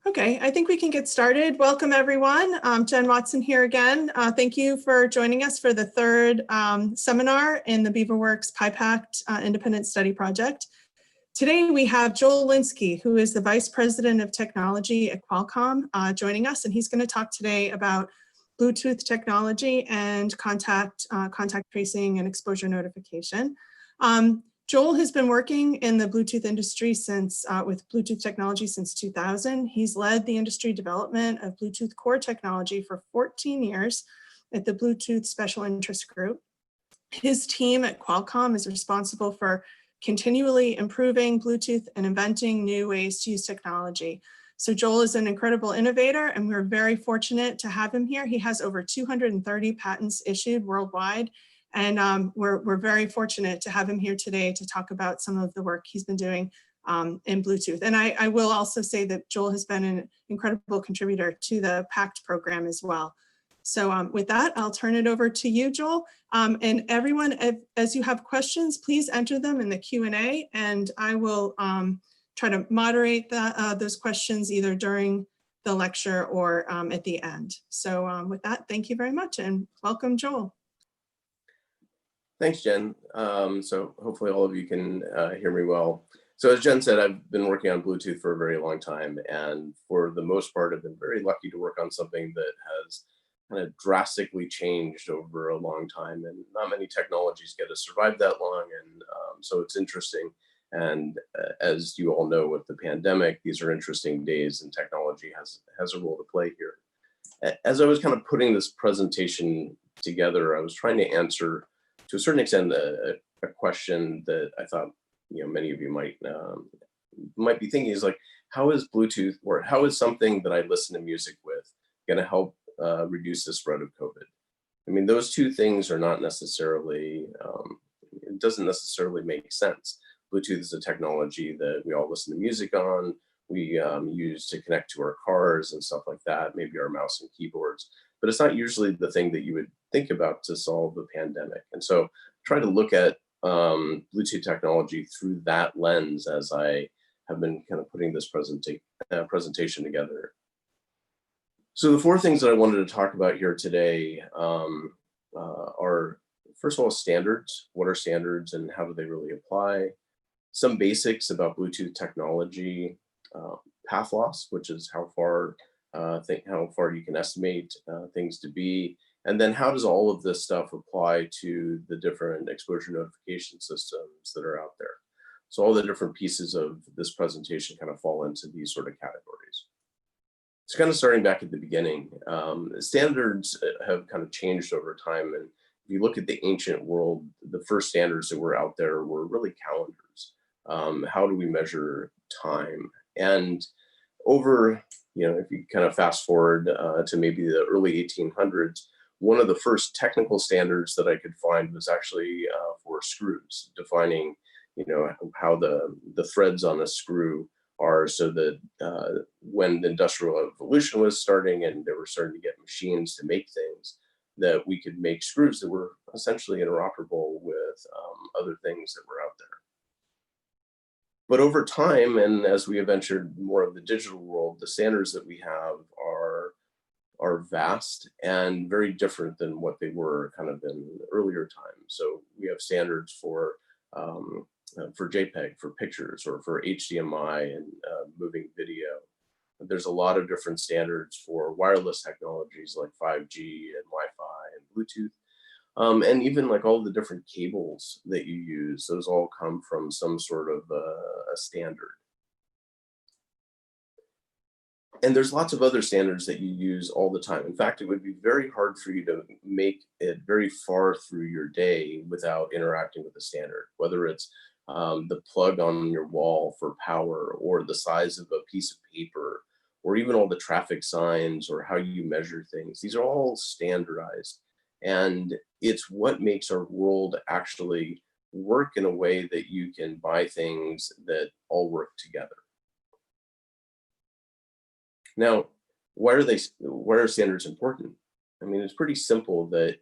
Okay, I think we can get started. Welcome everyone. Jen Watson here again. Thank you for joining us for the third seminar in the BeaverWorks PiPact Independent Study Project. Today we have Joel Linsky, who is the Vice President of Technology at Qualcomm, joining us, and he's going to talk today about Bluetooth technology and contact tracing and exposure notification. Joel has been working in the Bluetooth industry with Bluetooth technology since 2000. He's led the industry development of Bluetooth core technology for 14 years at the Bluetooth Special Interest Group. His team at Qualcomm is responsible for continually improving Bluetooth and inventing new ways to use technology. So Joel is an incredible innovator, and we're very fortunate to have him here. He has over 230 patents issued worldwide. And we're very fortunate to have him here today to talk about some of the work he's been doing in Bluetooth. And I will also say that Joel has been an incredible contributor to the PACT program as well. So with that, I'll turn it over to you, Joel. And everyone, as you have questions, please enter them in the Q&A, and I will try to moderate those questions either during the lecture or at the end. So with that, thank you very much, and welcome, Joel. Thanks, Jen. So hopefully all of you can hear me well. So as Jen said, I've been working on Bluetooth for a very long time, and for the most part, I've been very lucky to work on something that has kind of drastically changed over a long time, and not many technologies get to survive that long, and so it's interesting. And as you all know, with the pandemic, these are interesting days, and technology has a role to play here. As I was kind of putting this presentation together, I was trying to answer, to a certain extent, a question that I thought many of you might be thinking is like, how is Bluetooth, or how is something that I listen to music with going to help reduce the spread of COVID? I mean, those two things are not necessarily, it doesn't necessarily make sense. Bluetooth is a technology that we all listen to music on, we use to connect to our cars and stuff like that, maybe our mouse and keyboards, but it's not usually the thing that you would think about to solve the pandemic. And so try to look at Bluetooth technology through that lens as I have been kind of putting this presentation together. So the four things that I wanted to talk about here today are, first of all, standards. What are standards and how do they really apply? Some basics about Bluetooth technology, path loss, which is how far you can estimate things to be, and then how does all of this stuff apply to the different exposure notification systems that are out there. So all the different pieces of this presentation kind of fall into these sort of categories. So kind of starting back at the beginning, standards have kind of changed over time, and if you look at the ancient world, the first standards that were out there were really calendars. How do we measure time? And over, if you kind of fast forward to maybe the early 1800s, one of the first technical standards that I could find was actually for screws, defining, how the threads on a screw are, so that when the Industrial Revolution was starting and they were starting to get machines to make things, that we could make screws that were essentially interoperable with other things that were out there. But over time, and as we have entered more of the digital world, the standards that we have are vast and very different than what they were kind of in earlier times. So we have standards for JPEG, for pictures, or for HDMI and moving video. There's a lot of different standards for wireless technologies like 5G and Wi-Fi and Bluetooth. And even like all the different cables that you use, those all come from some sort of a standard. And there's lots of other standards that you use all the time. In fact, it would be very hard for you to make it very far through your day without interacting with a standard, whether it's the plug on your wall for power, or the size of a piece of paper, or even all the traffic signs, or how you measure things. These are all standardized. And it's what makes our world actually work in a way that you can buy things that all work together. Now, why are standards important? I mean, it's pretty simple that,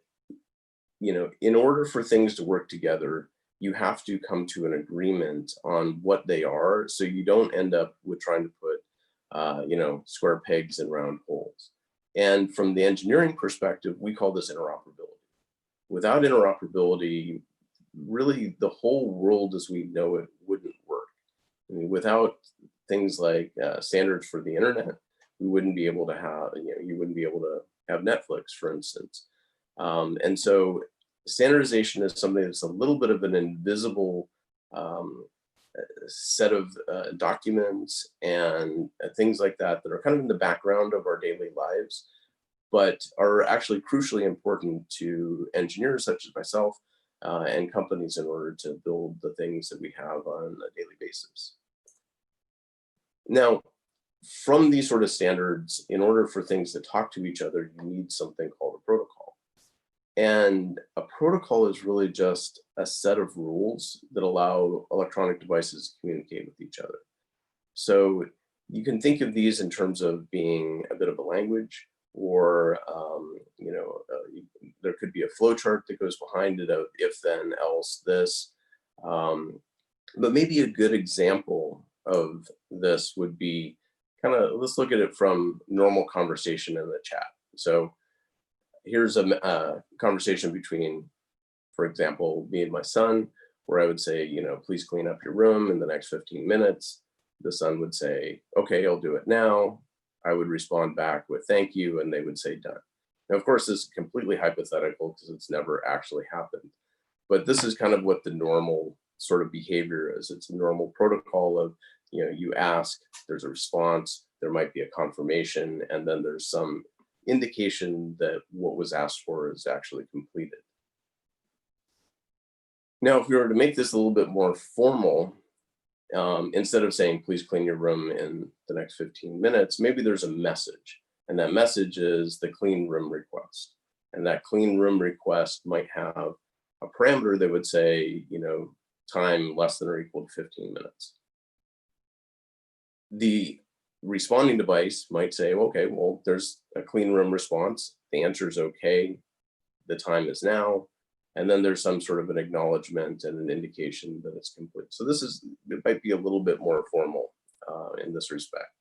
in order for things to work together, you have to come to an agreement on what they are, so you don't end up with trying to put square pegs and round holes. And from the engineering perspective, we call this interoperability. Without interoperability, really the whole world as we know it wouldn't work. I mean, without things like standards for the internet, we wouldn't be able to have, you wouldn't be able to have Netflix, for instance. And so standardization is something that's a little bit of an invisible set of documents and things like that that are kind of in the background of our daily lives, but are actually crucially important to engineers such as myself and companies in order to build the things that we have on a daily basis. Now, from these sort of standards, in order for things to talk to each other, you need something called a protocol. And a protocol is really just a set of rules that allow electronic devices to communicate with each other. So you can think of these in terms of being a bit of a language, or there could be a flow chart that goes behind it of if, then, else, this. But maybe a good example of this would be let's look at it from normal conversation in the chat. So here's a conversation between, for example, me and my son, where I would say, please clean up your room in the next 15 minutes. The son would say, okay, I'll do it now. I would respond back with thank you, and they would say done. Now, of course, this is completely hypothetical because it's never actually happened. But this is kind of what the normal sort of behavior is. It's a normal protocol of, you ask, there's a response, there might be a confirmation, and then there's some indication that what was asked for is actually completed. Now, if we were to make this a little bit more formal, instead of saying, please clean your room in the next 15 minutes, maybe there's a message. And that message is the clean room request. And that clean room request might have a parameter that would say, time less than or equal to 15 minutes. The responding device might say, okay, well, there's a clean room response. The answer is okay. The time is now. And then there's some sort of an acknowledgement and an indication that it's complete. So it might be a little bit more formal in this respect.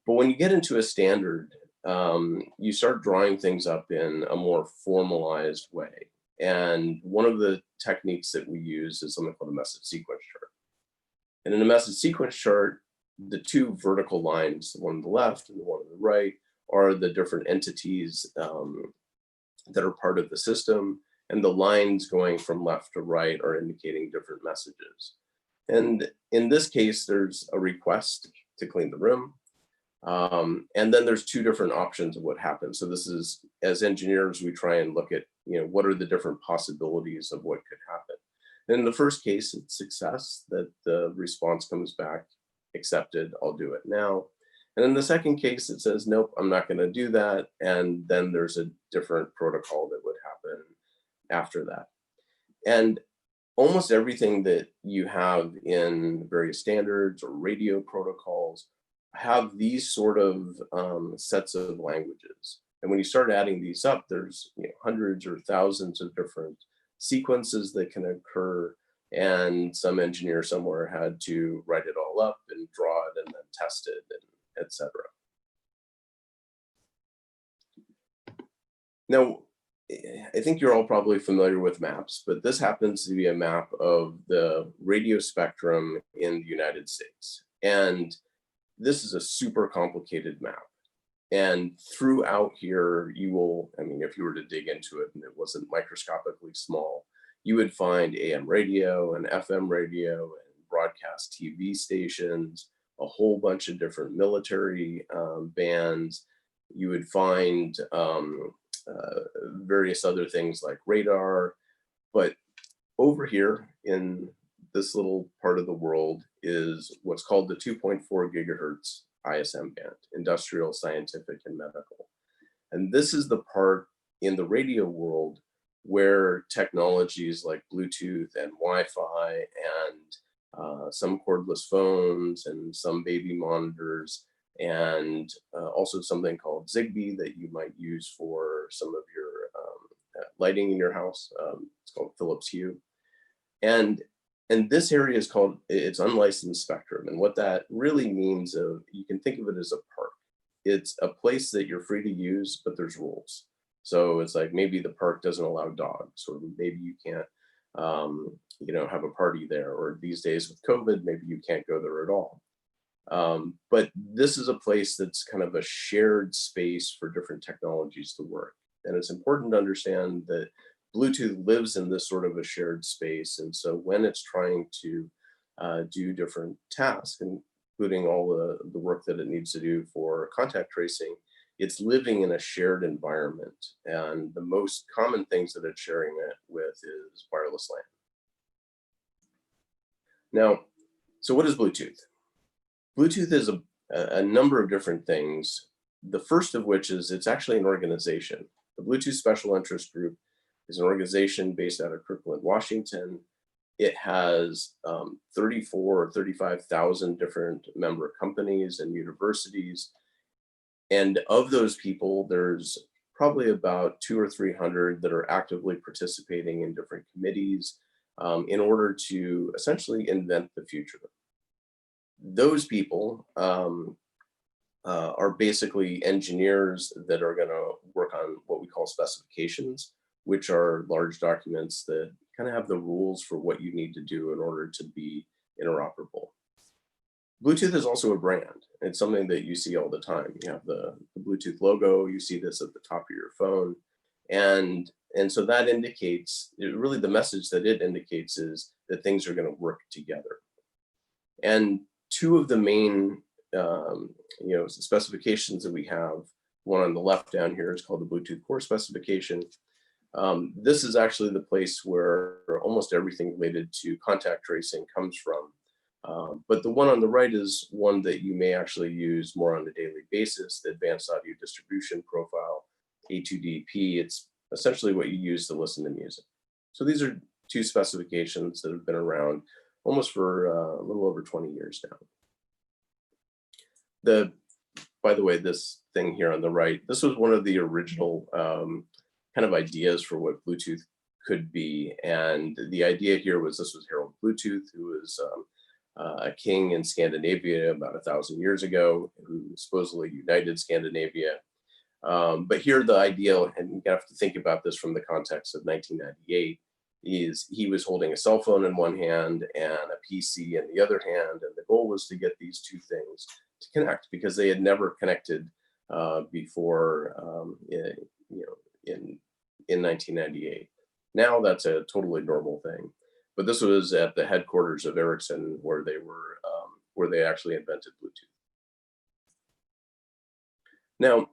But when you get into a standard, you start drawing things up in a more formalized way. And one of the techniques that we use is something called a message sequence chart. And in a message sequence chart, the two vertical lines, the one on the left and the one on the right, are the different entities that are part of the system. And the lines going from left to right are indicating different messages. And in this case, there's a request to clean the room. And then there's two different options of what happens. So this is, as engineers, we try and look at, what are the different possibilities of what could happen. And in the first case, it's success, that the response comes back, accepted, I'll do it now. And in the second case, it says, nope, I'm not going to do that. And then there's a different protocol that would happen after that. And almost everything that you have in various standards or radio protocols have these sort of sets of languages. And when you start adding these up, there's hundreds or thousands of different sequences that can occur. And some engineer somewhere had to write it all up and draw it and then test it, and etc. Now, I think you're all probably familiar with maps, but this happens to be a map of the radio spectrum in the United States. And this is a super complicated map. And throughout here, you will, if you were to dig into it and it wasn't microscopically small, you would find AM radio and FM radio and broadcast TV stations, a whole bunch of different military bands. You would find various other things like radar. But over here in this little part of the world is what's called the 2.4 gigahertz ISM band, industrial, scientific, and medical. And this is the part in the radio world where technologies like Bluetooth and Wi-Fi and some cordless phones and some baby monitors and also something called Zigbee that you might use for some of your lighting in your house. It's called Philips Hue. And And this area is called, it's unlicensed spectrum. And what that really means, you can think of it as a park. It's a place that you're free to use, but there's rules. So it's like maybe the park doesn't allow dogs, or maybe you can't, have a party there, or these days with COVID, maybe you can't go there at all. But this is a place that's kind of a shared space for different technologies to work. And it's important to understand that Bluetooth lives in this sort of a shared space. And so when it's trying to do different tasks, including all the work that it needs to do for contact tracing, it's living in a shared environment. And the most common things that it's sharing it with is wireless LAN. Now, so what is Bluetooth? Bluetooth is a number of different things. The first of which is it's actually an organization. The Bluetooth Special Interest Group is an organization based out of Kirkland, Washington. It has 34 or 35,000 different member companies and universities. And of those people, there's probably about 200 or 300 that are actively participating in different committees in order to essentially invent the future. Those people are basically engineers that are going to work on what we call specifications, which are large documents that kind of have the rules for what you need to do in order to be interoperable. Bluetooth is also a brand. It's something that you see all the time. You have the Bluetooth logo, you see this at the top of your phone. And so that indicates, really the message that it indicates is that things are going to work together. And two of the main specifications that we have, one on the left down here is called the Bluetooth core specification. This is actually the place where almost everything related to contact tracing comes from. But the one on the right is one that you may actually use more on a daily basis, the Advanced Audio Distribution Profile, A2DP. It's essentially what you use to listen to music. So these are two specifications that have been around almost for a little over 20 years now. By the way, this thing here on the right, this was one of the original kind of ideas for what Bluetooth could be. And the idea here was, this was Harold Bluetooth, who was a king in Scandinavia about 1,000 years ago, who supposedly united Scandinavia. But here the idea, and you have to think about this from the context of 1998, is he was holding a cell phone in one hand and a PC in the other hand. And the goal was to get these two things to connect, because they had never connected before in 1998. Now that's a totally normal thing. But this was at the headquarters of Ericsson, where they actually invented Bluetooth. Now,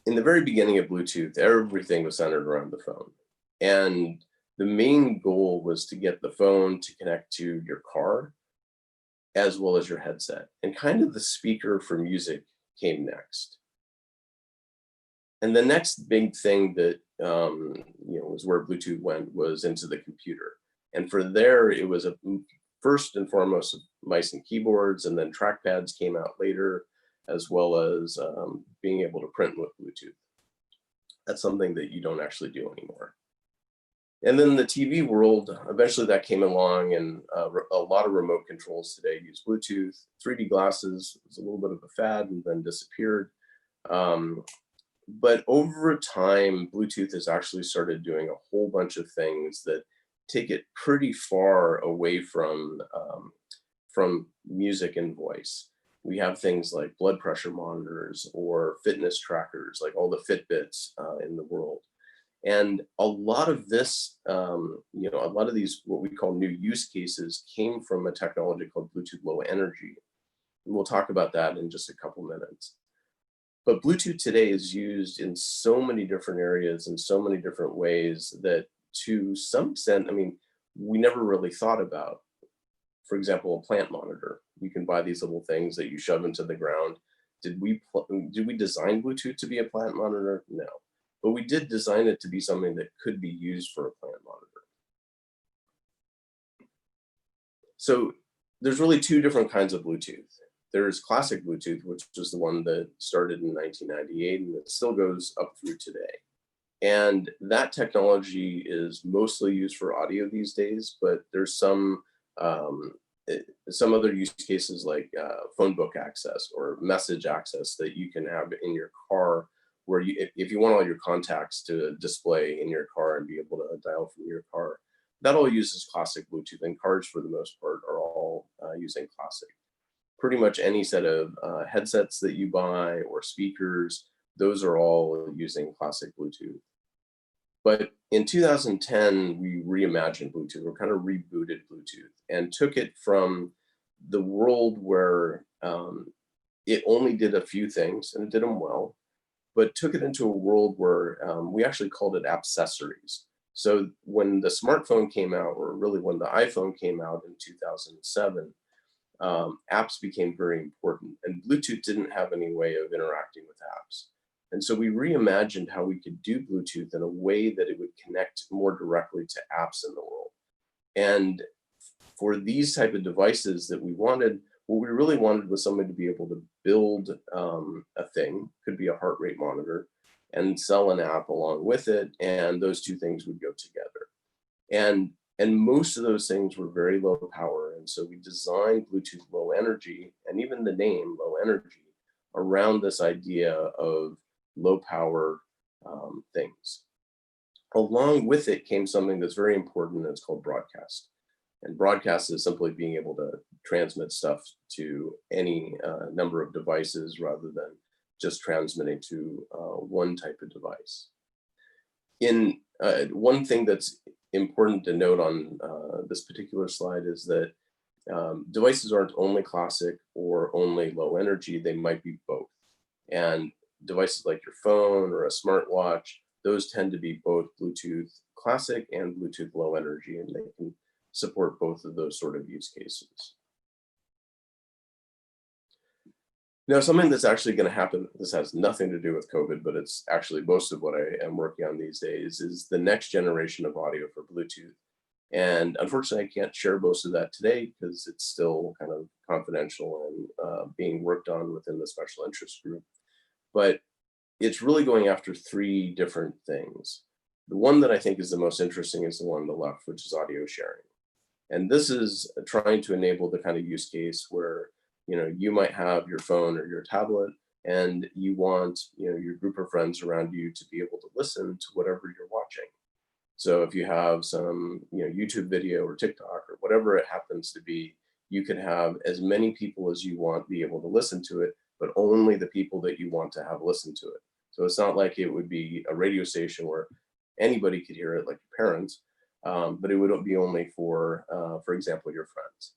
in the very beginning of Bluetooth, everything was centered around the phone. And the main goal was to get the phone to connect to your car as well as your headset. And kind of the speaker for music came next. And the next big thing that was where Bluetooth went was into the computer. And for there, it was first and foremost mice and keyboards, and then trackpads came out later, as well as being able to print with Bluetooth. That's something that you don't actually do anymore. And then the TV world, eventually that came along, and a lot of remote controls today use Bluetooth. 3D glasses was a little bit of a fad and then disappeared. But over time, Bluetooth has actually started doing a whole bunch of things that take it pretty far away from music and voice. We have things like blood pressure monitors or fitness trackers, like all the Fitbits in the world. And a lot of this, a lot of these, what we call new use cases, came from a technology called Bluetooth Low Energy. And we'll talk about that in just a couple minutes. But Bluetooth today is used in so many different areas in so many different ways that, to some extent, we never really thought about. For example, a plant monitor. You can buy these little things that you shove into the ground. Did we design Bluetooth to be a plant monitor? No. But we did design it to be something that could be used for a plant monitor. So there's really two different kinds of Bluetooth. There's classic Bluetooth, which is the one that started in 1998 and it still goes up through today. And that technology is mostly used for audio these days, but there's some some other use cases like phone book access or message access that you can have in your car, where if you want all your contacts to display in your car and be able to dial from your car, that all uses classic Bluetooth, and cars for the most part are all using classic. Pretty much any set of headsets that you buy or speakers, those are all using classic Bluetooth. But in 2010, we reimagined Bluetooth, or kind of rebooted Bluetooth, and took it from the world where it only did a few things, and it did them well, but took it into a world where we actually called it accessories. So when the smartphone came out, or really when the iPhone came out in 2007, apps became very important, and Bluetooth didn't have any way of interacting with apps. And so we reimagined how we could do Bluetooth in a way that it would connect more directly to apps in the world. And for these type of devices that we wanted, what we really wanted was somebody to be able to build a thing, could be a heart rate monitor, and sell an app along with it, and those two things would go together. And most of those things were very low power, and so we designed Bluetooth Low Energy, and even the name Low Energy, around this idea of low power things. Along with it came something that's very important, and it's called broadcast. And broadcast is simply being able to transmit stuff to any number of devices rather than just transmitting to one type of device. One thing that's important to note on this particular slide is that devices aren't only classic or only low energy, they might be both. And devices like your phone or a smartwatch, those tend to be both Bluetooth classic and Bluetooth low energy, and they can support both of those sort of use cases. Now, something that's actually going to happen, this has nothing to do with COVID, but it's actually most of what I am working on these days, is the next generation of audio for Bluetooth. And unfortunately, I can't share most of that today because it's still kind of confidential and being worked on within the special interest group. But it's really going after three different things. The one that I think is the most interesting is the one on the left, which is audio sharing. And this is trying to enable the kind of use case where you might have your phone or your tablet, and you want your group of friends around you to be able to listen to whatever you're watching. So if you have some YouTube video or TikTok or whatever it happens to be, you can have as many people as you want be able to listen to it, but only the people that you want to have listen to it. So it's not like it would be a radio station where anybody could hear it, like your parents, but it would be only for example, your friends.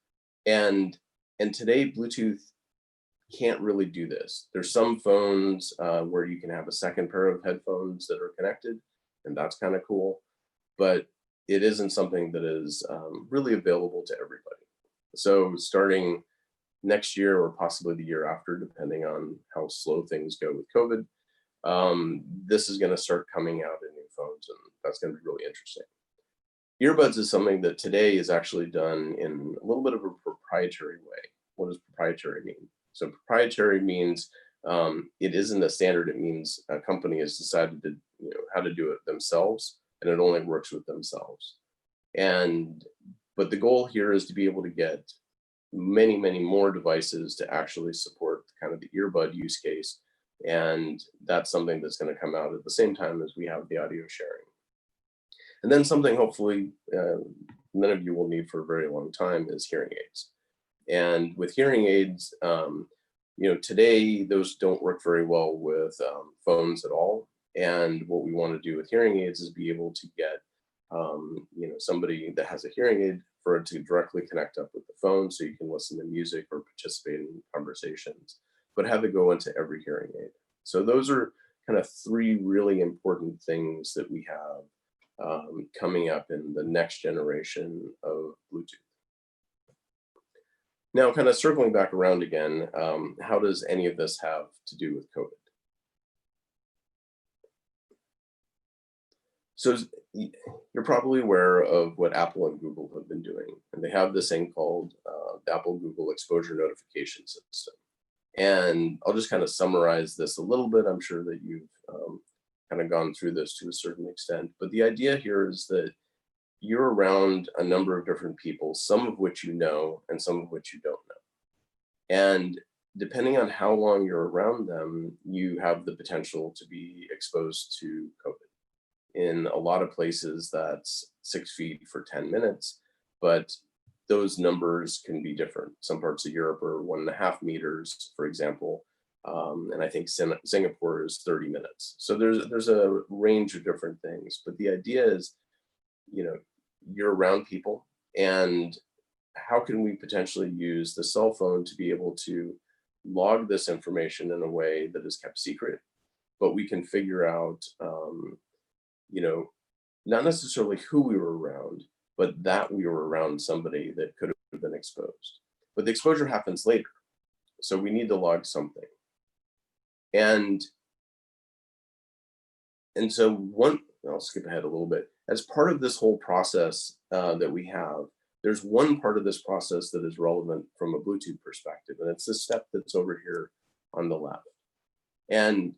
And today, Bluetooth can't really do this. There's some phones where you can have a second pair of headphones that are connected, and that's kind of cool, but it isn't something that is really available to everybody. So starting next year or possibly the year after, depending on how slow things go with COVID, this is going to start coming out in new phones, and that's going to be really interesting. Earbuds is something that today is actually done in a little bit of a proprietary way. What does proprietary mean? So proprietary means it isn't a standard. It means a company has decided to how to do it themselves, and it only works with themselves. But the goal here is to be able to get many, many more devices to actually support kind of the earbud use case. And that's something that's going to come out at the same time as we have the audio sharing. And then something hopefully none of you will need for a very long time is hearing aids. And with hearing aids, today those don't work very well with phones at all. And what we want to do with hearing aids is be able to get somebody that has a hearing aid for it to directly connect up with the phone so you can listen to music or participate in conversations, but have it go into every hearing aid. So those are kind of three really important things that we have coming up in the next generation of Bluetooth. Now, kind of circling back around again, how does any of this have to do with COVID? So you're probably aware of what Apple and Google have been doing, and they have this thing called the Apple-Google Exposure Notification System. And I'll just kind of summarize this a little bit. I'm sure that you've kind of gone through this to a certain extent, but the idea here is that you're around a number of different people, some of which you know and some of which you don't know. And depending on how long you're around them, you have the potential to be exposed to COVID. In a lot of places, that's 6 feet for 10 minutes, but those numbers can be different. Some parts of Europe are 1.5 meters, for example, and I think Singapore is 30 minutes. So there's a range of different things, but the idea is, you know, you're around people, and how can we potentially use the cell phone to be able to log this information in a way that is kept secret, but we can figure out, you know, not necessarily who we were around, but that we were around somebody that could have been exposed. But the exposure happens later, so we need to log something. And so I'll skip ahead a little bit. As part of this whole process that we have, there's one part of this process that is relevant from a Bluetooth perspective, and it's the step that's over here on the left. And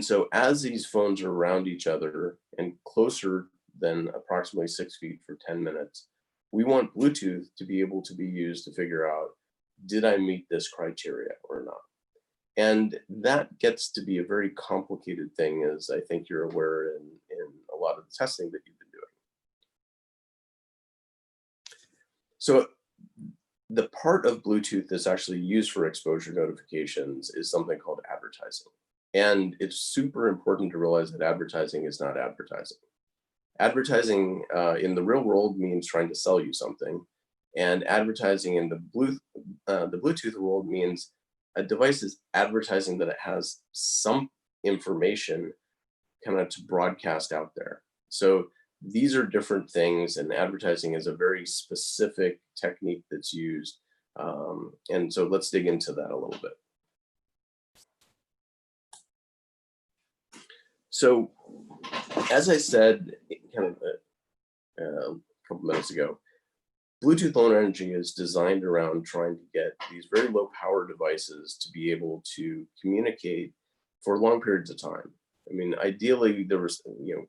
so as these phones are around each other and closer than approximately 6 feet for 10 minutes, we want Bluetooth to be able to be used to figure out, did I meet this criteria or not? And that gets to be a very complicated thing, as I think you're aware in a lot of the testing that you've been doing. So the part of Bluetooth that's actually used for exposure notifications is something called advertising. And it's super important to realize that advertising is not advertising. Advertising in the real world means trying to sell you something. And advertising in the Bluetooth world means a device is advertising that it has some information kind of to broadcast out there. So these are different things, and advertising is a very specific technique that's used. And so let's dig into that a little bit. So as I said kind of a couple minutes ago, Bluetooth Low Energy is designed around trying to get these very low power devices to be able to communicate for long periods of time. I mean, ideally, there was, you know,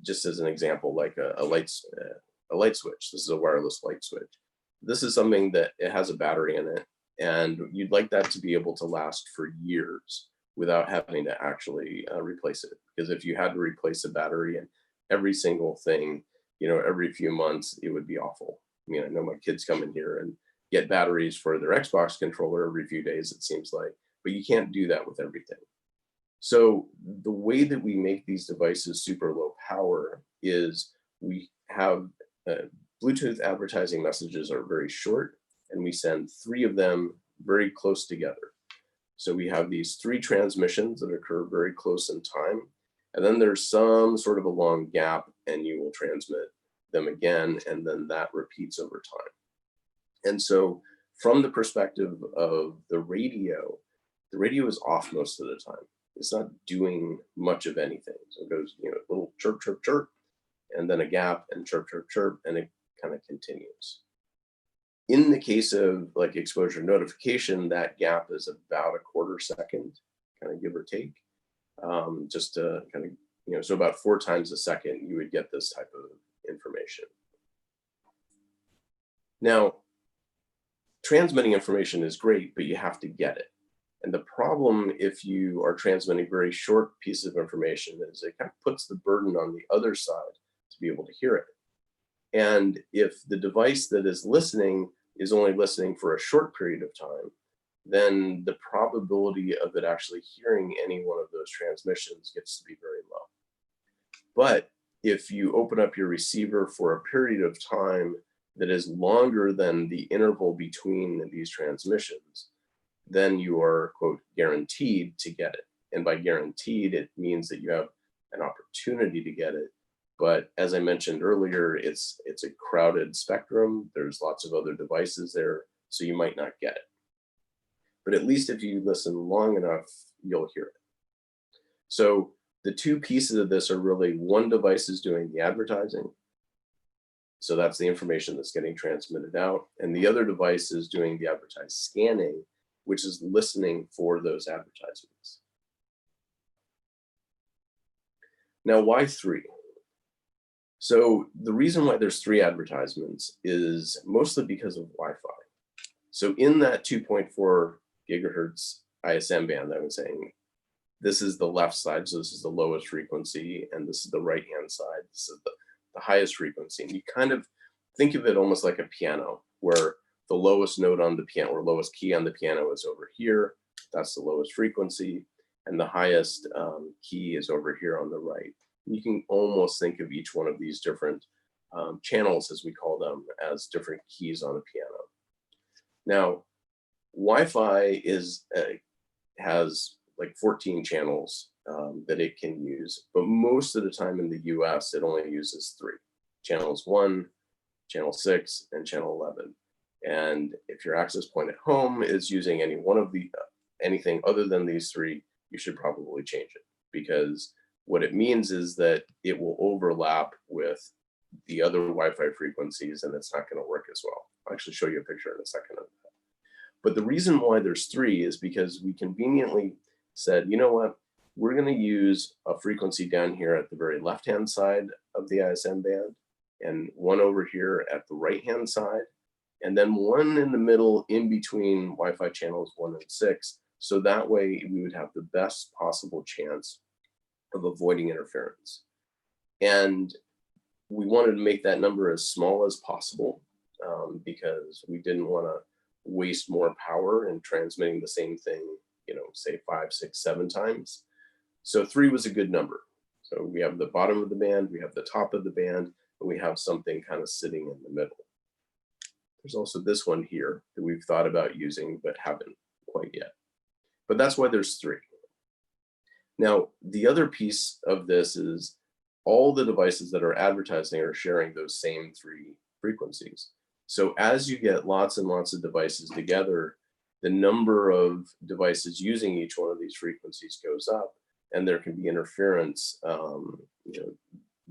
just as an example, like a light switch. This is a wireless light switch. This is something that it has a battery in it, and you'd like that to be able to last for years without having to actually replace it. Because if you had to replace a battery and every single thing, you know, every few months, it would be awful. I mean, I know my kids come in here and get batteries for their Xbox controller every few days, it seems like, but you can't do that with everything. So the way that we make these devices super low power is we have Bluetooth advertising messages are very short, and we send 3 of them very close together. So we have these 3 transmissions that occur very close in time, and then there's some sort of a long gap, and you will transmit them again, and then that repeats over time. And so from the perspective of the radio is off most of the time. It's not doing much of anything. So it goes, you know, a little chirp, chirp, chirp, and then a gap, and chirp, chirp, chirp, and it kind of continues. In the case of like exposure notification, that gap is about 1/4 second, kind of give or take, just to kind of, you know, so about 4 times a second, you would get this type of information. Now, transmitting information is great, but you have to get it. And the problem if you are transmitting very short pieces of information is it kind of puts the burden on the other side to be able to hear it. And if the device that is listening is only listening for a short period of time, then the probability of it actually hearing any one of those transmissions gets to be very low. But if you open up your receiver for a period of time that is longer than the interval between these transmissions, then you are, quote, guaranteed to get it. And by guaranteed, it means that you have an opportunity to get it. But as I mentioned earlier, it's a crowded spectrum. There's lots of other devices there, so you might not get it. But at least if you listen long enough, you'll hear it. So the 2 pieces of this are really, one device is doing the advertising. So that's the information that's getting transmitted out. And the other device is doing the advertised scanning, which is listening for those advertisements. Now, why 3? So the reason why there's 3 advertisements is mostly because of Wi-Fi. So in that 2.4 gigahertz ISM band, I was saying, this is the left side, so this is the lowest frequency, and this is the right-hand side. This is the highest frequency. And you kind of think of it almost like a piano, where the lowest note on the piano, or lowest key on the piano is over here. That's the lowest frequency, and the highest key is over here on the right. You can almost think of each one of these different channels, as we call them, as different keys on a piano. Now, Wi-Fi has like 14 channels that it can use, but most of the time in the US, it only uses 3. Channels 1, channel 6, and channel 11. And if your access point at home is using any one of anything other than these 3, you should probably change it, because what it means is that it will overlap with the other Wi-Fi frequencies, and it's not going to work as well. I'll actually show you a picture in a second of that. But the reason why there's 3 is because we conveniently said, you know what, we're going to use a frequency down here at the very left-hand side of the ISM band, and one over here at the right-hand side, and then one in the middle in between Wi-Fi channels 1 and 6. So that way we would have the best possible chance of avoiding interference. And we wanted to make that number as small as possible because we didn't want to waste more power in transmitting the same thing, you know, say 5, 6, 7 times. So 3 was a good number. So we have the bottom of the band, we have the top of the band, and we have something kind of sitting in the middle. There's also this one here that we've thought about using, but haven't quite yet. But that's why there's 3. Now, the other piece of this is all the devices that are advertising are sharing those same 3 frequencies. So as you get lots and lots of devices together, the number of devices using each one of these frequencies goes up, and there can be interference you know,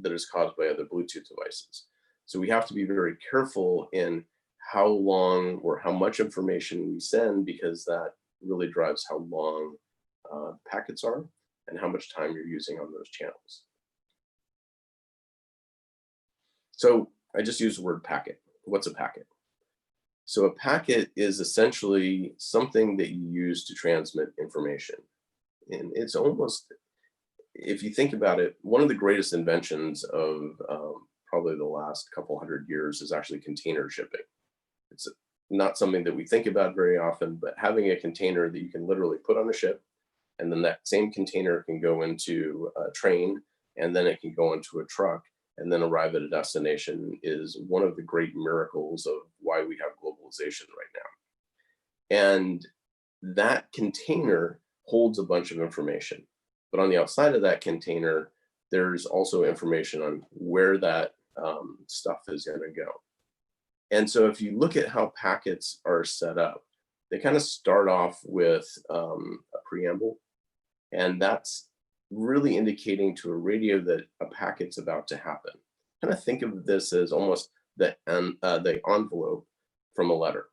that is caused by other Bluetooth devices. So we have to be very careful in how long or how much information we send, because that really drives how long packets are and how much time you're using on those channels. So I just used the word packet. What's a packet? So a packet is essentially something that you use to transmit information. And it's almost, if you think about it, one of the greatest inventions of probably the last couple hundred years is actually container shipping. It's not something that we think about very often, but having a container that you can literally put on a ship, and then that same container can go into a train, and then it can go into a truck, and then arrive at a destination, is one of the great miracles of why we have globalization right now. And that container holds a bunch of information. But on the outside of that container, there's also information on where that stuff is going to go. And so if you look at how packets are set up, they kind of start off with a preamble. And that's really indicating to a radio that a packet's about to happen. Kind of think of this as almost the envelope from a letter.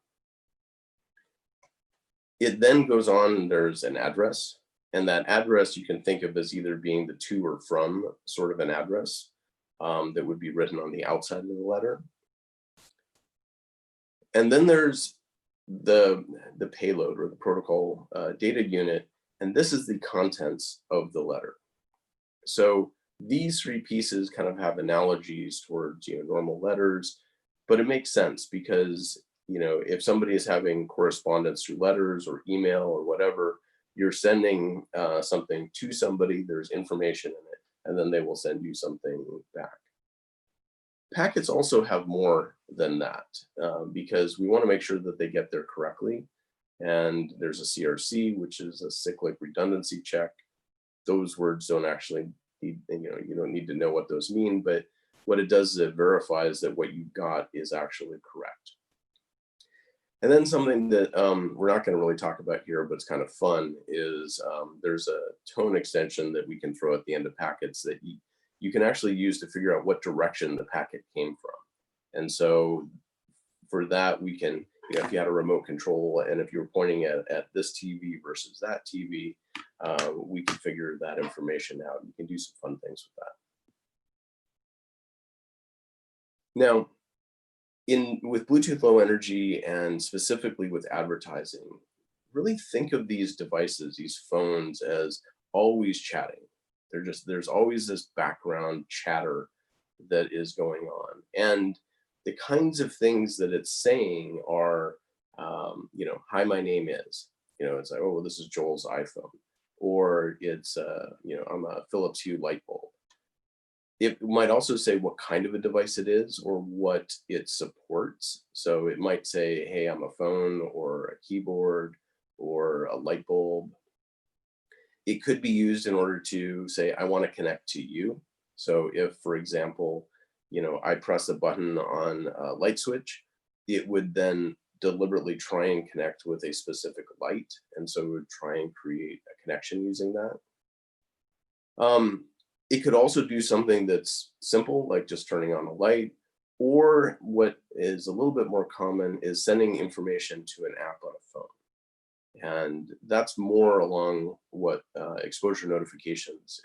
It then goes on, there's an address, and that address you can think of as either being the to or from sort of an address that would be written on the outside of the letter. And then there's the payload, or the protocol data unit, and this is the contents of the letter. So these 3 pieces kind of have analogies towards, you know, normal letters, but it makes sense because, you know, if somebody is having correspondence through letters or email or whatever, you're sending something to somebody, there's information in it, and then they will send you something back. Packets also have more than that because we want to make sure that they get there correctly. And there's a CRC, which is a cyclic redundancy check. Those words don't actually need, you don't need to know what those mean, but what it does is it verifies that what you got is actually correct. And then something that we're not going to really talk about here, but it's kind of fun, is there's a tone extension that we can throw at the end of packets that you can actually use to figure out what direction the packet came from. And so for that, we can, you know, if you had a remote control and if you were pointing at this TV versus that TV, we can figure that information out. You can do some fun things with that. Now, with Bluetooth Low Energy and specifically with advertising, really think of these devices, these phones, as always chatting. There's always this background chatter that is going on. And the kinds of things that it's saying are, hi, my name is, it's like, oh, this is Joel's iPhone. Or it's, I'm a Philips Hue light bulb. It might also say what kind of a device it is or what it supports. So it might say, hey, I'm a phone or a keyboard or a light bulb. It could be used in order to say, I want to connect to you. So if, for example, I press a button on a light switch, it would then deliberately try and connect with a specific light. And so it would try and create a connection using that. It could also do something that's simple, like just turning on a light, or what is a little bit more common is sending information to an app on a phone. And that's more along what exposure notifications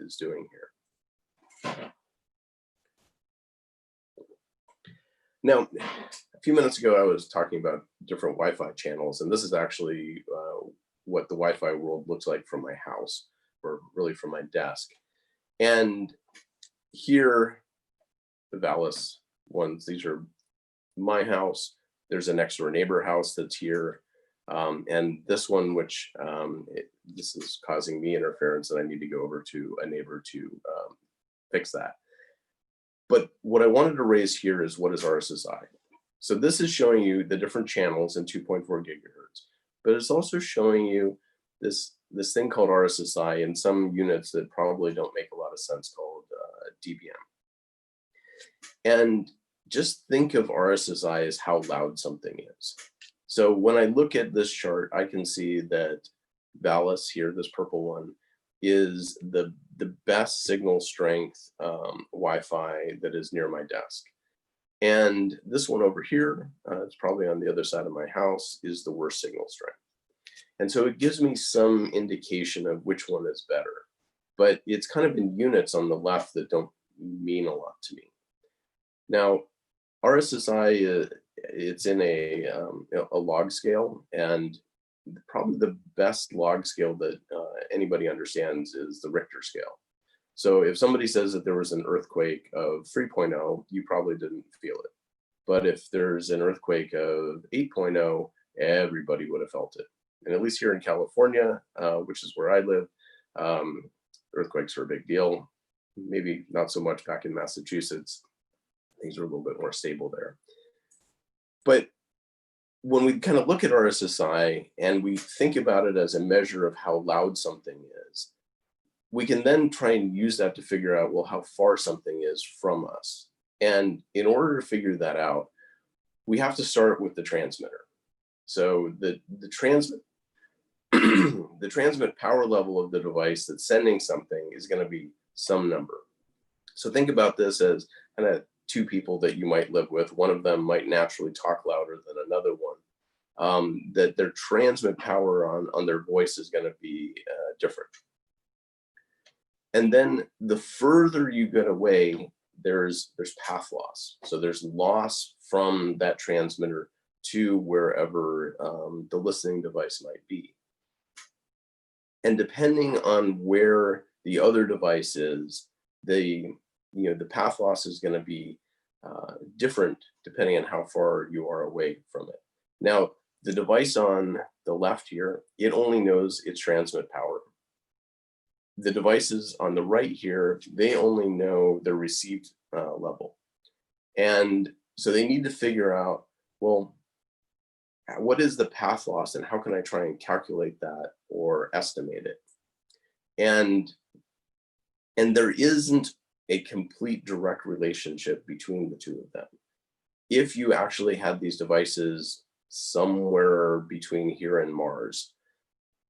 is doing here. Now, a few minutes ago, I was talking about different Wi-Fi channels, and this is actually what the Wi-Fi world looks like from my house, or really from my desk. And here, the Vallis ones, these are my house. There's a next door neighbor house that's here. And this one, which this is causing me interference, and I need to go over to a neighbor to fix that. But what I wanted to raise here is, what is RSSI? So this is showing you the different channels in 2.4 gigahertz, but it's also showing you this thing called RSSI in some units that probably don't make a lot of sense, called dBm. And just think of RSSI as how loud something is. So when I look at this chart, I can see that Vallis here, this purple one, is the best signal strength Wi-Fi that is near my desk. And this one over here, it's probably on the other side of my house, is the worst signal strength. And so it gives me some indication of which one is better. But it's kind of in units on the left that don't mean a lot to me. Now, RSSI, it's in a log scale, and probably the best log scale that anybody understands is the Richter scale. So if somebody says that there was an earthquake of 3.0, you probably didn't feel it. But if there's an earthquake of 8.0, everybody would have felt it. And at least here in California, which is where I live, earthquakes are a big deal. Maybe not so much back in Massachusetts. Things are a little bit more stable there. But when we kind of look at RSSI and we think about it as a measure of how loud something is, we can then try and use that to figure out, well, how far something is from us. And in order to figure that out, we have to start with the transmitter. So the transmit the transmit power level of the device that's sending something is going to be some number. So think about this as kind of two people that you might live with. One of them might naturally talk louder than another one. That their transmit power on their voice is going to be different. And then the further you get away, there's path loss. So there's loss from that transmitter to wherever the listening device might be. And depending on where the other device is, the path loss is going to be different depending on how far you are away from it. Now, the device on the left here, it only knows its transmit power. The devices on the right here, they only know their received level. And so they need to figure out, well, what is the path loss and how can I try and calculate that or estimate it? And there isn't a complete direct relationship between the two of them. If you actually had these devices somewhere between here and Mars,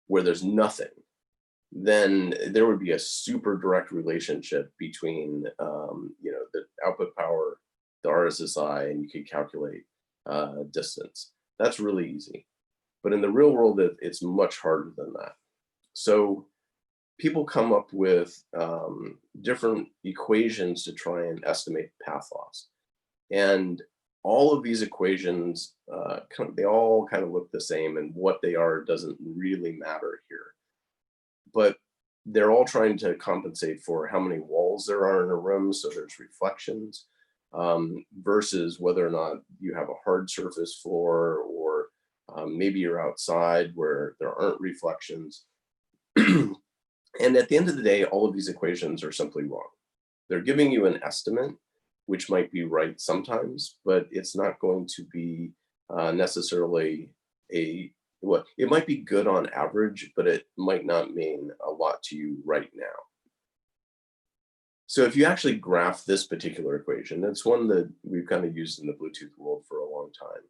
where there's nothing, then there would be a super direct relationship between the output power, the RSSI, and you could calculate distance. That's really easy. But in the real world, it's much harder than that. So people come up with different equations to try and estimate path loss. And all of these equations, they all kind of look the same, and what they are doesn't really matter here. But they're all trying to compensate for how many walls there are in a room, so there's reflections, versus whether or not you have a hard surface floor, or maybe you're outside where there aren't reflections. And at the end of the day, all of these equations are simply wrong. They're giving you an estimate, which might be right sometimes, but it's not going to be necessarily well, it might be good on average, but it might not mean a lot to you right now. So if you actually graph this particular equation, it's one that we've kind of used in the Bluetooth world for a long time.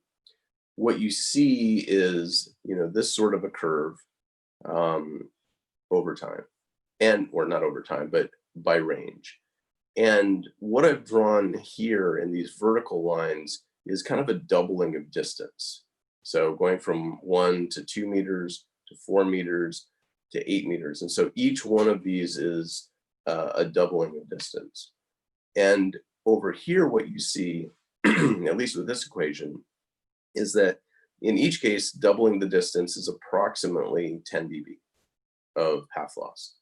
What you see is, this sort of a curve over time, or not over time, but by range. And what I've drawn here in these vertical lines is kind of a doubling of distance. So going from 1 to 2 meters to 4 meters to 8 meters. And so each one of these is a doubling of distance. And over here, what you see, at least with this equation, is that in each case, doubling the distance is approximately 10 dB of path loss.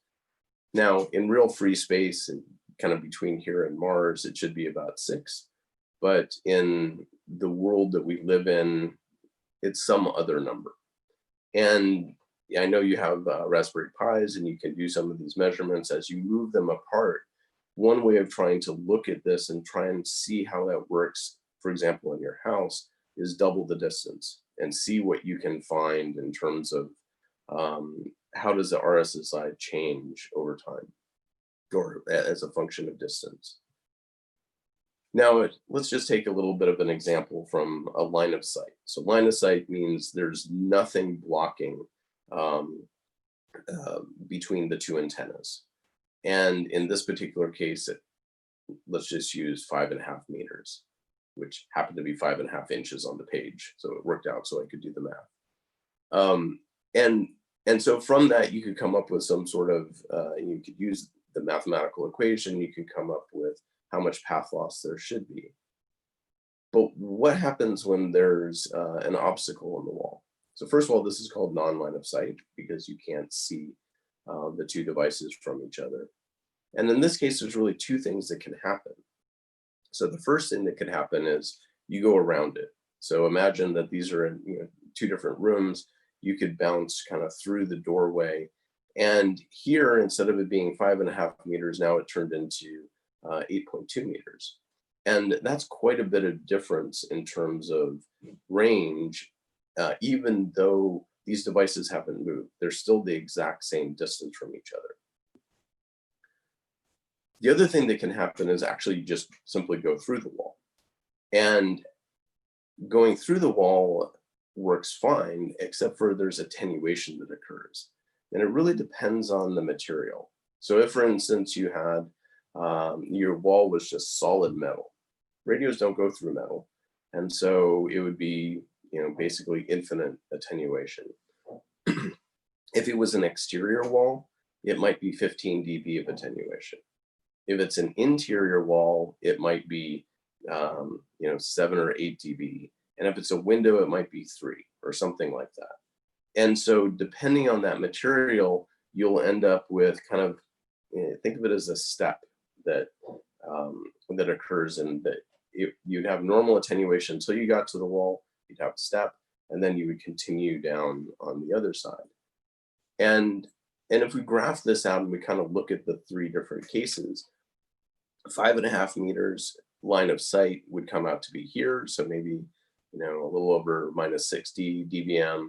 Now, in real free space, and kind of between here and Mars, it should be about 6. But in the world that we live in, it's some other number. And I know you have Raspberry Pis, and you can do some of these measurements as you move them apart. One way of trying to look at this and try and see how that works, for example, in your house, is double the distance and see what you can find in terms of how does the RSSI change over time, or as a function of distance. Now, let's just take a little bit of an example from a line of sight. So line of sight means there's nothing blocking between the two antennas. And in this particular case, let's just use 5.5 meters, which happened to be 5.5 inches on the page. So it worked out so I could do the math. And so from that, you could come up with some sort of, you could use the mathematical equation, you could come up with how much path loss there should be. But what happens when there's an obstacle in the wall? So first of all, this is called non-line of sight because you can't see the two devices from each other. And in this case, there's really two things that can happen. So the first thing that could happen is you go around it. So imagine that these are in two different rooms. You could bounce kind of through the doorway. And here, instead of it being 5.5 meters, now it turned into 8.2 meters. And that's quite a bit of difference in terms of range, even though these devices haven't moved. They're still the exact same distance from each other. The other thing that can happen is actually just simply go through the wall. And going through the wall works fine, except for there's attenuation that occurs. And it really depends on the material. So if, for instance, you had your wall was just solid metal, radios don't go through metal. And so it would be, basically infinite attenuation. If it was an exterior wall, it might be 15 dB of attenuation. If it's an interior wall, it might be 7 or 8 dB. And if it's a window, it might be 3 or something like that. And so depending on that material, you'll end up with kind of, think of it as a step that that occurs, in that you'd have normal attenuation until you got to the wall, you'd have a step, and then you would continue down on the other side. And if we graph this out and we kind of look at the 3 different cases, 5.5 meters line of sight would come out to be here. So maybe, a little over minus 60 dBm.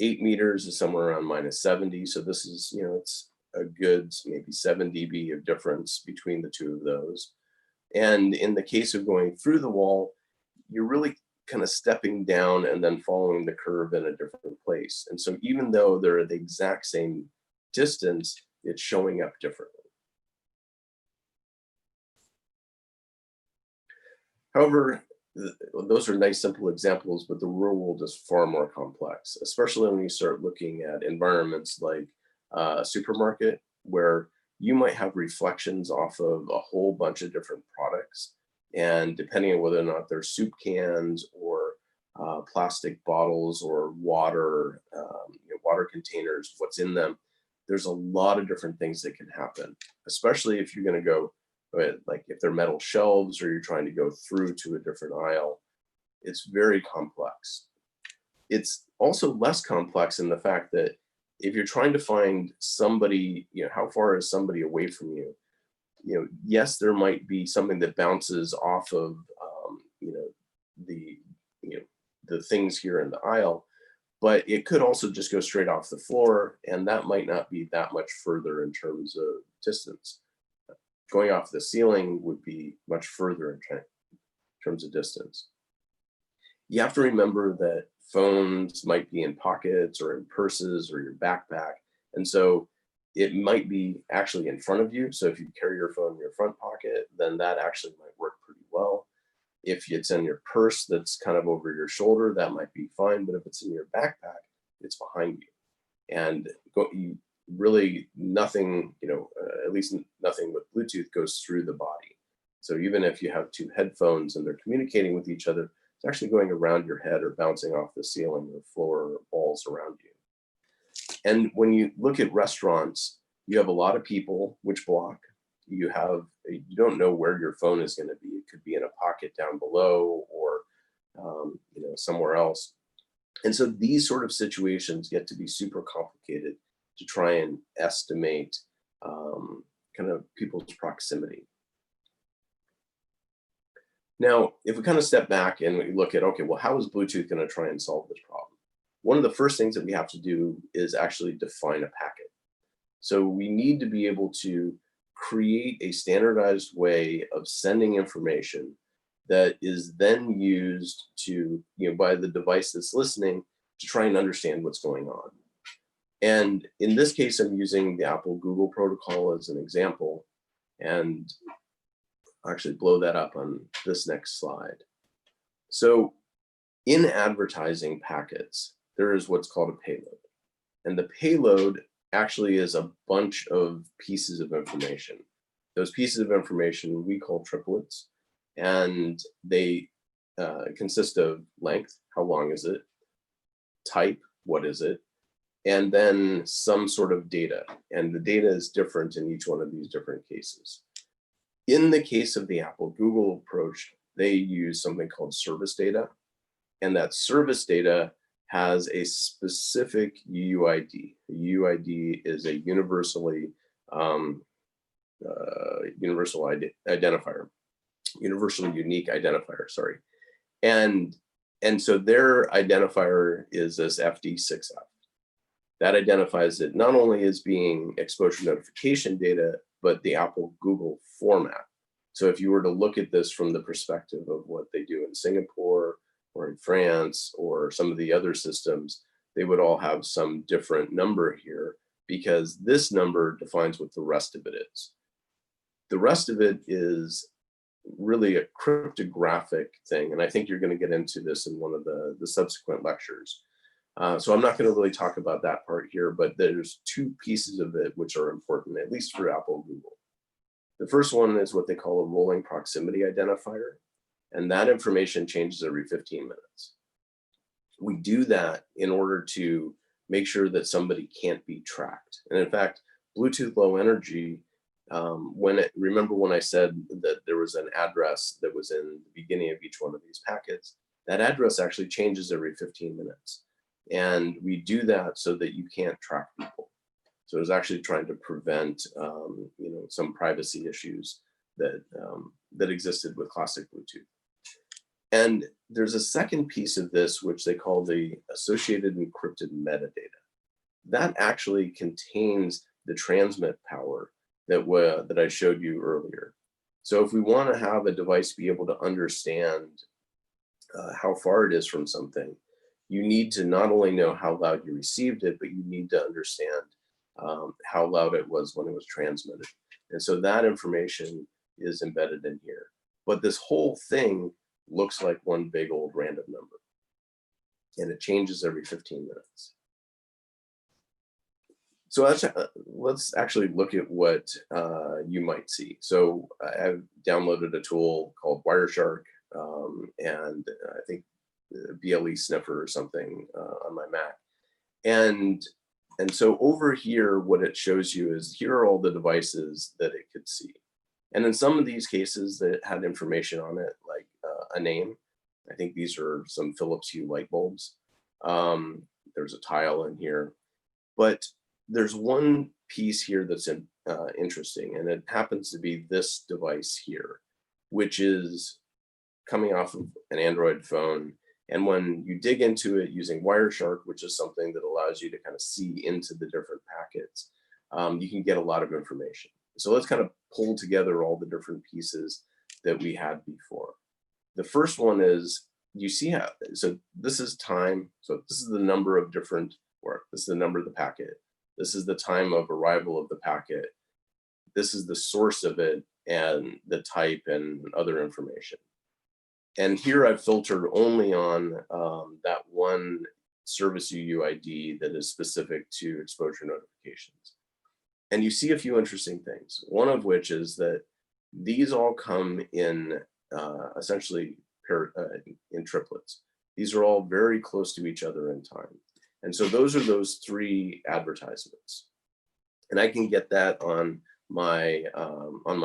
8 meters is somewhere around minus 70. So this is, it's a good maybe 7 dB of difference between the two of those. And in the case of going through the wall, you're really kind of stepping down and then following the curve in a different place. And so even though they're the exact same distance, it's showing up differently. However, those are nice, simple examples, but the real world is far more complex, especially when you start looking at environments like a supermarket, where you might have reflections off of a whole bunch of different products. And depending on whether or not they're soup cans or plastic bottles or water, water containers, what's in them, there's a lot of different things that can happen, especially if you're going to go, like if they're metal shelves or you're trying to go through to a different aisle. It's very complex. It's also less complex in the fact that if you're trying to find somebody, how far is somebody away from you? Yes, there might be something that bounces off of, the, the things here in the aisle, but it could also just go straight off the floor, and that might not be that much further in terms of distance. Going off the ceiling would be much further in terms of distance. You have to remember that phones might be in pockets or in purses or your backpack. And so it might be actually in front of you. So if you carry your phone in your front pocket, then that actually might work pretty well. If it's in your purse that's kind of over your shoulder, that might be fine. But if it's in your backpack, it's behind you. And really nothing, at least nothing with Bluetooth goes through the body. So even if you have two headphones and they're communicating with each other, it's actually going around your head or bouncing off the ceiling or floor or walls around you. And when you look at restaurants, you have a lot of people, which block. You don't know where your phone is going to be. It could be in a pocket down below or somewhere else. And so these sort of situations get to be super complicated to try and estimate kind of people's proximity. Now, if we kind of step back and we look at, okay, well, how is Bluetooth going to try and solve this problem? One of the first things that we have to do is actually define a packet. So we need to be able to create a standardized way of sending information that is then used to, by the device that's listening to try and understand what's going on. And in this case, I'm using the Apple Google protocol as an example. And I'll actually blow that up on this next slide. So in advertising packets, there is what's called a payload. And the payload actually is a bunch of pieces of information. Those pieces of information we call triplets, and they consist of length, how long is it, type, what is it, and then some sort of data. And the data is different in each one of these different cases. In the case of the Apple Google approach, they use something called service data. And that service data has a specific UUID. The UUID is a universal unique identifier, sorry. And so their identifier is this FD6F. That identifies it not only as being exposure notification data, but the Apple Google format. So if you were to look at this from the perspective of what they do in Singapore or in France or some of the other systems, they would all have some different number here because this number defines what the rest of it is. The rest of it is really a cryptographic thing. And I think you're going to get into this in one of the subsequent lectures. So I'm not going to really talk about that part here, but there's two pieces of it which are important, at least for Apple and Google. The first one is what they call a rolling proximity identifier, and that information changes every 15 minutes. We do that in order to make sure that somebody can't be tracked. And in fact, Bluetooth Low Energy, remember when I said that there was an address that was in the beginning of each one of these packets, that address actually changes every 15 minutes. And we do that so that you can't track people. So it's actually trying to prevent, some privacy issues that existed with classic Bluetooth. And there's a second piece of this, which they call the associated encrypted metadata. That actually contains the transmit power that I showed you earlier. So if we want to have a device be able to understand how far it is from something, you need to not only know how loud you received it, but you need to understand how loud it was when it was transmitted. And so that information is embedded in here. But this whole thing looks like one big old random number. And it changes every 15 minutes. So let's actually look at what you might see. So I've downloaded a tool called Wireshark, and I think BLE sniffer or something on my Mac. And so over here, what it shows you is here are all the devices that it could see. And in some of these cases that had information on it, like a name, I think these are some Philips Hue light bulbs. There's a tile in here, but there's one piece here that's interesting, and it happens to be this device here, which is coming off of an Android phone. And when you dig into it using Wireshark, which is something that allows you to kind of see into the different packets, you can get a lot of information. So let's kind of pull together all the different pieces that we had before. The first one is, you see how, so this is time. So this is the number of different, or this is the number of the packet. This is the time of arrival of the packet. This is the source of it and the type and other information. And here I've filtered only on that one service UUID that is specific to exposure notifications. And you see a few interesting things. One of which is that these all come in essentially in triplets. These are all very close to each other in time. And so those are those three advertisements. And I can get that on my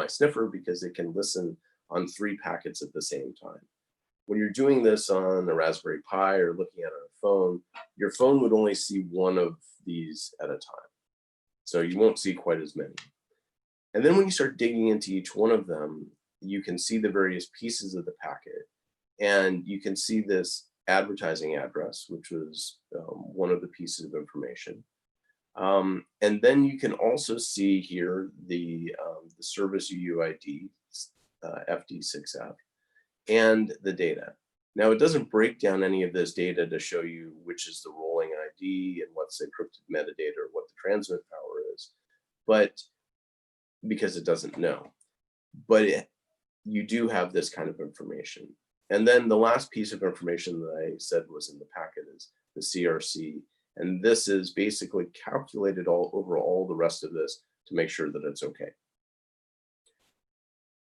sniffer because it can listen on 3 packets at the same time. When you're doing this on a Raspberry Pi or looking at a phone, your phone would only see one of these at a time. So you won't see quite as many. And then when you start digging into each one of them, you can see the various pieces of the packet. And you can see this advertising address, which was one of the pieces of information. And then you can also see here the service UUID, FD6F, and the data. Now, it doesn't break down any of this data to show you which is the rolling ID and what's the encrypted metadata or what the transmit power is, but because it doesn't know. But you do have this kind of information. And then the last piece of information that I said was in the packet is the CRC. And this is basically calculated all over all the rest of this to make sure that it's okay.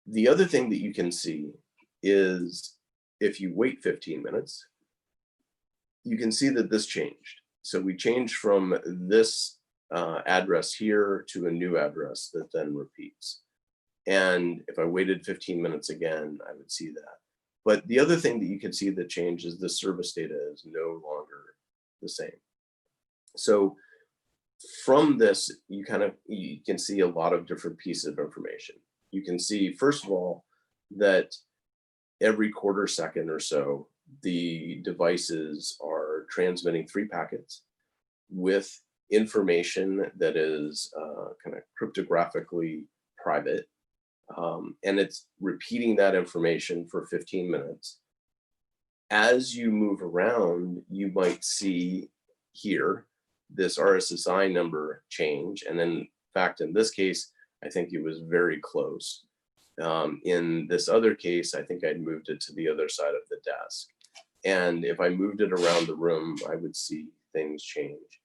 The other thing that you can see is if you wait 15 minutes, you can see that this changed. So we changed from this address here to a new address that then repeats. And if I waited 15 minutes again, I would see that. But the other thing that you can see that changed is the service data is no longer the same. So from this, you can see a lot of different pieces of information. You can see, first of all, that every quarter second or so, the devices are transmitting 3 packets with information that is kind of cryptographically private. And it's repeating that information for 15 minutes. As you move around, you might see here this RSSI number change. And in fact, in this case, I think it was very close. In this other case, I think I'd moved it to the other side of the desk. And if I moved it around the room, I would see things change.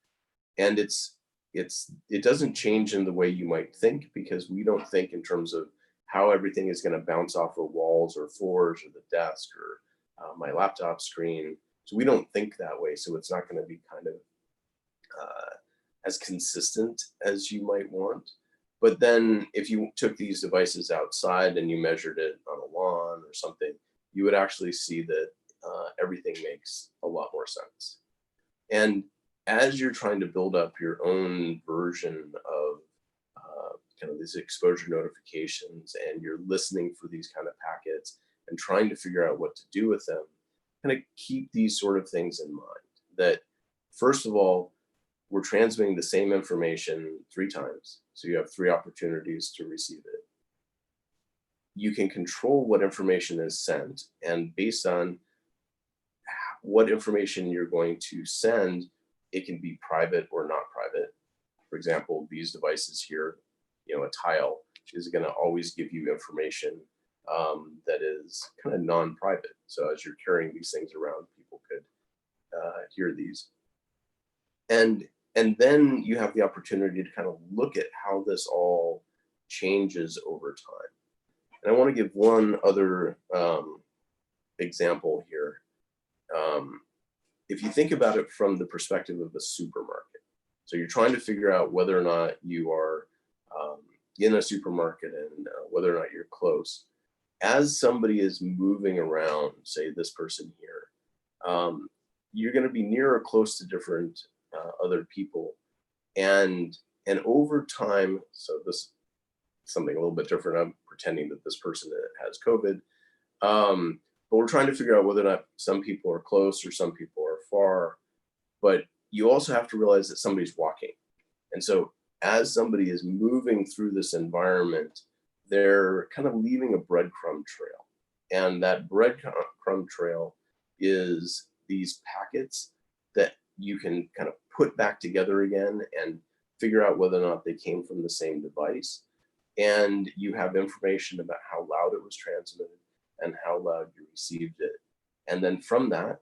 And it doesn't change in the way you might think, because we don't think in terms of how everything is going to bounce off of walls or floors or the desk or my laptop screen. So we don't think that way. So it's not going to be kind of as consistent as you might want. But then if you took these devices outside and you measured it on a lawn or something, you would actually see that everything makes a lot more sense. And as you're trying to build up your own version of kind of these exposure notifications, and you're listening for these kind of packets and trying to figure out what to do with them, kind of keep these sort of things in mind. That first of all, we're transmitting the same information 3 times. So you have 3 opportunities to receive it. You can control what information is sent, and based on what information you're going to send, it can be private or not private. For example, these devices here, a tile is going to always give you information that is kind of non-private. So as you're carrying these things around, people could hear these. And And then you have the opportunity to kind of look at how this all changes over time. And I want to give one other example here. If you think about it from the perspective of a supermarket, so you're trying to figure out whether or not you are in a supermarket and whether or not you're close. As somebody is moving around, say this person here, you're going to be near or close to different other people, and over time, so this is something a little bit different. I'm pretending that this person has COVID, but we're trying to figure out whether or not some people are close or some people are far. But you also have to realize that somebody's walking, and so as somebody is moving through this environment, they're kind of leaving a breadcrumb trail, and that breadcrumb trail is these packets that you can kind of put back together again and figure out whether or not they came from the same device. And you have information about how loud it was transmitted and how loud you received it. And then from that,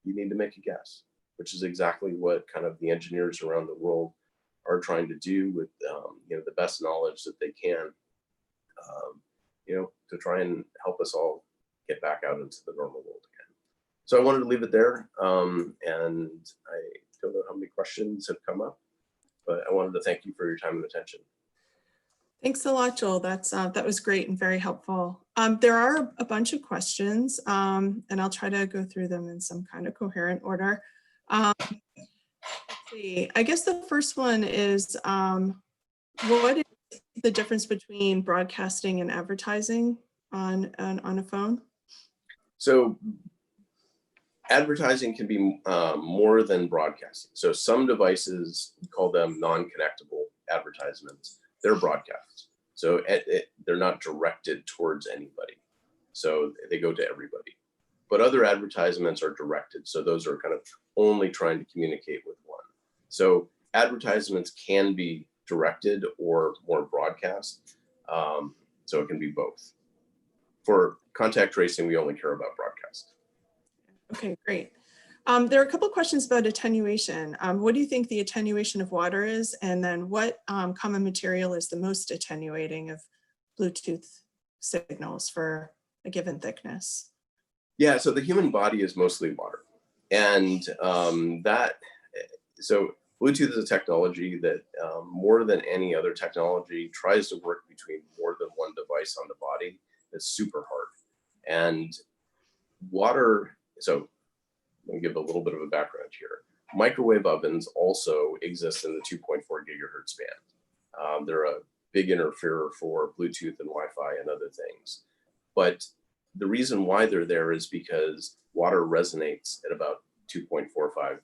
you need to make a guess, which is exactly what kind of the engineers around the world are trying to do with the best knowledge that they can, to try and help us all get back out into the normal world again. So I wanted to leave it there, and I don't know how many questions have come up, but I wanted to thank you for your time and attention. Thanks a lot, Joel. That was great and very helpful. There are a bunch of questions, and I'll try to go through them in some kind of coherent order. Let's see. I guess the first one is, what is the difference between broadcasting and advertising on a phone? So advertising can be more than broadcasting. So some devices, we call them non-connectable advertisements. They're broadcasts. So they're not directed towards anybody. So they go to everybody. But other advertisements are directed. So those are kind of only trying to communicate with one. So advertisements can be directed or more broadcast. So it can be both. For contact tracing, we only care about broadcast. Okay, great. There are a couple of questions about attenuation. What do you think the attenuation of water is? And then what common material is the most attenuating of Bluetooth signals for a given thickness? Yeah, so the human body is mostly water. And so Bluetooth is a technology that more than any other technology tries to work between more than one device on the body. It's super hard. And water, so let me give a little bit of a background here. Microwave ovens also exist in the 2.4 gigahertz band. They're a big interferer for Bluetooth and Wi-Fi and other things. But the reason why they're there is because water resonates at about 2.45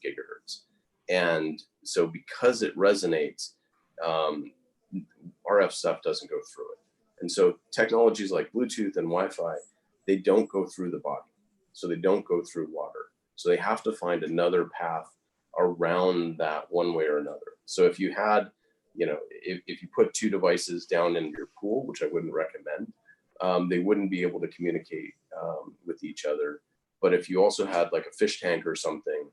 gigahertz. And so because it resonates, RF stuff doesn't go through it. And so technologies like Bluetooth and Wi-Fi, they don't go through the body. So they don't go through water. So they have to find another path around that one way or another. So if you had, if you put two devices down in your pool, which I wouldn't recommend, they wouldn't be able to communicate with each other. But if you also had like a fish tank or something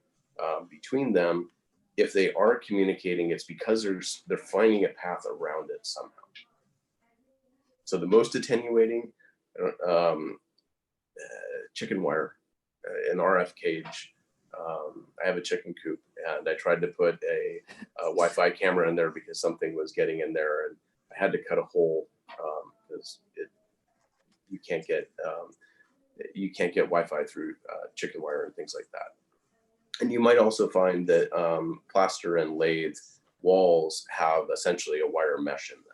between them, if they are communicating, it's because they're finding a path around it somehow. So the most attenuating, chicken wire, an RF cage. I have a chicken coop, and I tried to put a Wi-Fi camera in there because something was getting in there, and I had to cut a hole because you can't get Wi-Fi through chicken wire and things like that. And you might also find that plaster and lathe walls have essentially a wire mesh in them.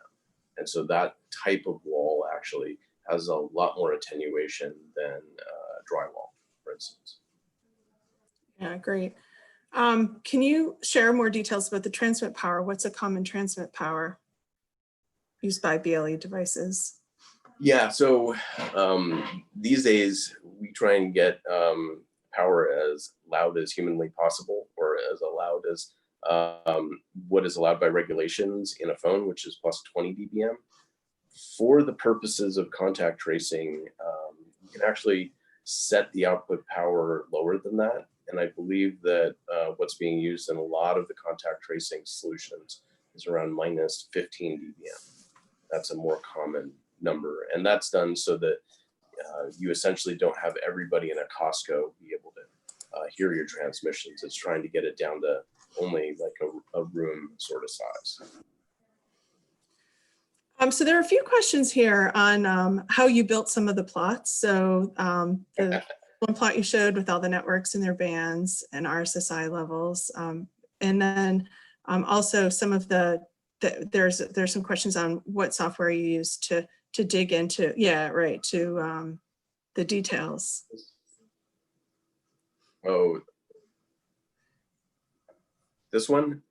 And so that type of wall actually has a lot more attenuation than drywall, for instance. Yeah, great. Can you share more details about the transmit power? What's a common transmit power used by BLE devices? Yeah, so these days we try and get power as loud as humanly possible, or as loud as what is allowed by regulations in a phone, which is plus 20 dBm. For the purposes of contact tracing, you can actually set the output power lower than that, And I believe that what's being used in a lot of the contact tracing solutions is around minus 15 dBm. That's a more common number. And that's done so that you essentially don't have everybody in a Costco be able to hear your transmissions. It's trying to get it down to only like a room sort of size. So there are a few questions here on how you built some of the plots. So the one plot you showed with all the networks and their bands and RSSI levels. And then also some of there's some questions on what software you use to dig into, to the details. Oh, this one?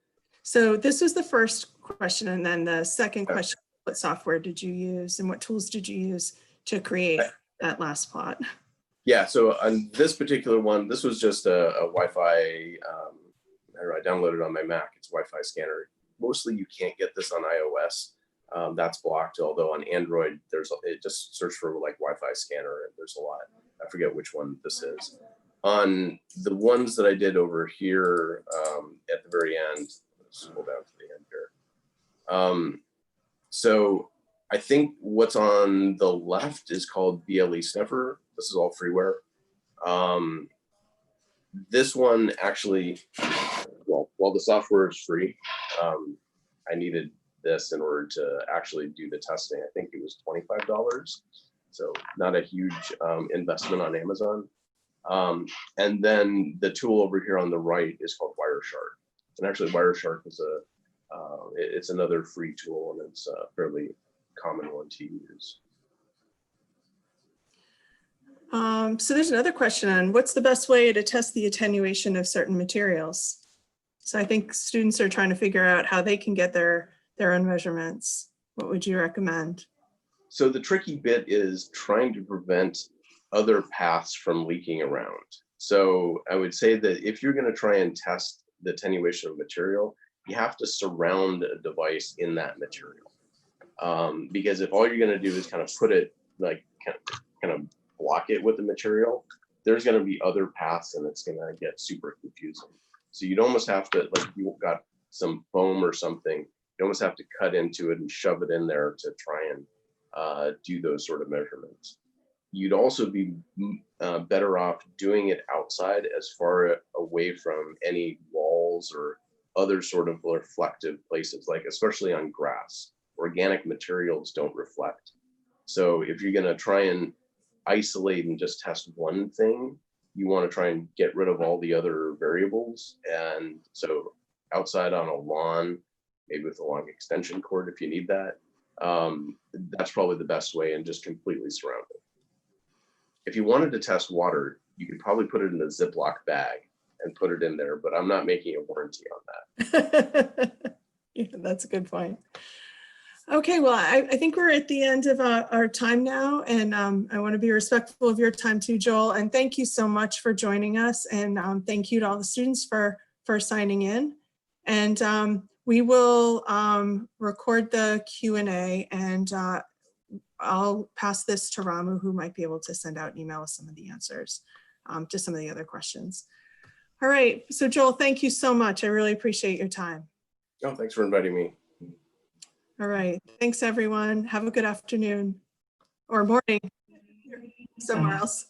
So this was the first question. And then the second question, what software did you use and what tools did you use to create that last plot? Yeah, so on this particular one, this was just a Wi-Fi, I downloaded on my Mac, it's a Wi-Fi scanner. Mostly you can't get this on iOS, that's blocked, although on Android, it just search for like Wi-Fi scanner and there's a lot. I forget which one this is. On the ones that I did over here at the very end, let's scroll down to the end here. So I think what's on the left is called BLE Sniffer. This is all freeware. This one actually, well, while the software is free, I needed this in order to actually do the testing. I think it was $25. So not a huge investment on Amazon. And then the tool over here on the right is called Wireshark. And actually Wireshark is it's another free tool and it's a fairly common one to use. So there's another question on what's the best way to test the attenuation of certain materials? So I think students are trying to figure out how they can get their own measurements. What would you recommend? So the tricky bit is trying to prevent other paths from leaking around. So I would say that if you're going to try and test the attenuation of material, you have to surround a device in that material. Because if all you're going to do is kind of put it like kind of block it with the material, there's going to be other paths and it's going to get super confusing. So you'd almost have to, like you've got some foam or something, you almost have to cut into it and shove it in there to try and do those sort of measurements. You'd also be better off doing it outside as far away from any walls or other sort of reflective places, like especially on grass. Organic materials don't reflect. So if you're going to try and isolate and just test one thing, you want to try and get rid of all the other variables. And so outside on a lawn, maybe with a long extension cord if you need that, that's probably the best way, and just completely surround it. If you wanted to test water, you could probably put it in a Ziploc bag and put it in there, but I'm not making a warranty on that. Yeah, that's a good point. Okay, well, I think we're at the end of our time now, and I want to be respectful of your time too, Joel, and thank you so much for joining us, and thank you to all the students for signing in. And we will record the Q&A, and I'll pass this to Ramu, who might be able to send out an email with some of the answers to some of the other questions. All right, so Joel, thank you so much. I really appreciate your time. Oh, thanks for inviting me. All right, thanks everyone. Have a good afternoon or morning somewhere else.